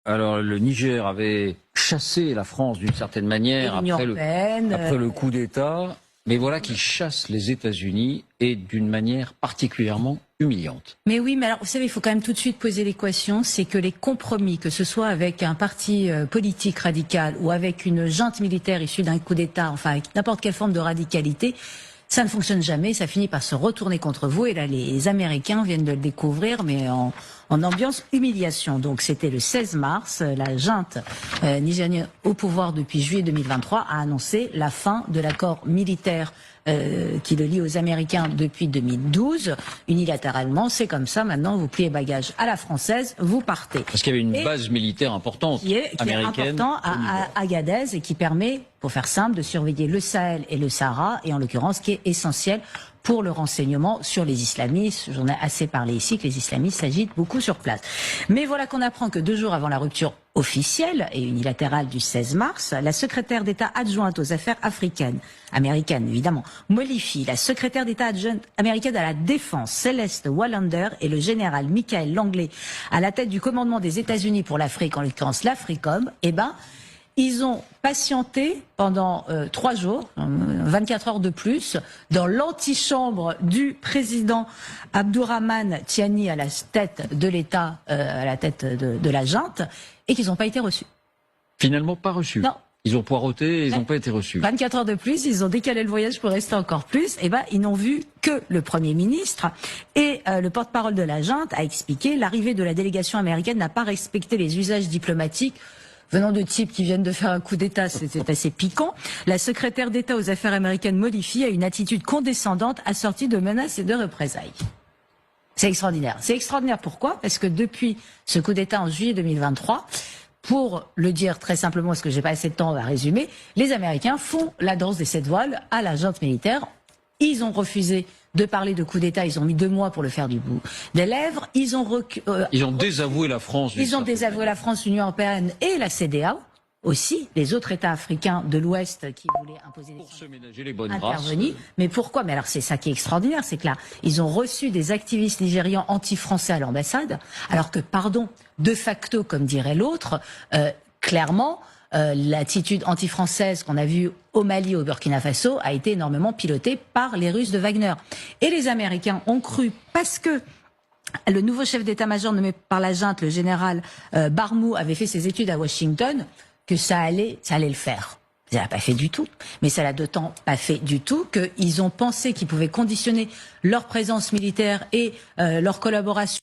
Alors, le Niger avait chassé la France d'une certaine manière après le coup d'État, mais voilà qu'il chasse les États-Unis et d'une manière particulièrement humiliante. Mais oui, mais alors vous savez, il faut quand même tout de suite poser l'équation, c'est que les compromis, que ce soit avec un parti politique radical ou avec une junte militaire issue d'un coup d'État, enfin avec n'importe quelle forme de radicalité, ça ne fonctionne jamais, ça finit par se retourner contre vous. Et là, les Américains viennent de le découvrir, mais en ambiance humiliation. Donc c'était le 16 mars, la junte nigérienne au pouvoir depuis juillet 2023 a annoncé la fin de l'accord militaire qui le lie aux Américains depuis 2012. Unilatéralement, c'est comme ça, maintenant vous pliez bagages à la française, vous partez. Parce qu'il y avait une base militaire importante qui est important à Agadez et qui permet, pour faire simple, de surveiller le Sahel et le Sahara, et en l'occurrence qui est essentiel pour le renseignement sur les islamistes. J'en ai assez parlé ici, que les islamistes s'agitent beaucoup sur place. Mais voilà qu'on apprend que 2 jours avant la rupture officielle et unilatérale du 16 mars, la secrétaire d'État adjointe aux affaires américaines évidemment, Molifi, la secrétaire d'État adjointe américaine à la défense, Céleste Wallander, et le général Michael Langley, à la tête du commandement des États-Unis pour l'Afrique, en l'occurrence l'Africom, ils ont patienté pendant 3 jours, 24 heures de plus, dans l'antichambre du président Abdourahmane Tiani à la tête de l'État, à la tête de la junte, et qu'ils n'ont pas été reçus. Finalement pas reçus. Non. Ils ont poireauté et ils n'ont pas été reçus. 24 heures de plus, ils ont décalé le voyage pour rester encore plus. Ils n'ont vu que le Premier ministre. Et le porte-parole de la junte a expliqué l'arrivée de la délégation américaine n'a pas respecté les usages diplomatiques venant de types qui viennent de faire un coup d'État. C'était assez piquant. La secrétaire d'État aux affaires américaines Molifi a une attitude condescendante assortie de menaces et de représailles. C'est extraordinaire. C'est extraordinaire pourquoi? Parce que depuis ce coup d'État en juillet 2023, pour le dire très simplement, parce que j'ai pas assez de temps à résumer, les Américains font la danse des 7 voiles à la junte militaire. Ils ont refusé de parler de coup d'État, ils ont mis 2 mois pour le faire du bout des lèvres. Ils ont désavoué la France. Ils ont désavoué la France, l'Union européenne et la CEDEAO aussi, les autres États africains de l'Ouest qui voulaient imposer des pour se ménager les bonnes intervenus. Mais pourquoi? Mais alors c'est ça qui est extraordinaire, c'est que là, ils ont reçu des activistes nigérians anti-français à l'ambassade, alors que, pardon, de facto, comme dirait l'autre, clairement, l'attitude anti-française qu'on a vue au Mali, au Burkina Faso, a été énormément pilotée par les Russes de Wagner. Et les Américains ont cru, parce que le nouveau chef d'état-major nommé par la junte, le général Barmou, avait fait ses études à Washington, que ça allait le faire. Ça l'a pas fait du tout. Mais ça l'a d'autant pas fait du tout qu'ils ont pensé qu'ils pouvaient conditionner leur présence militaire et leur collaboration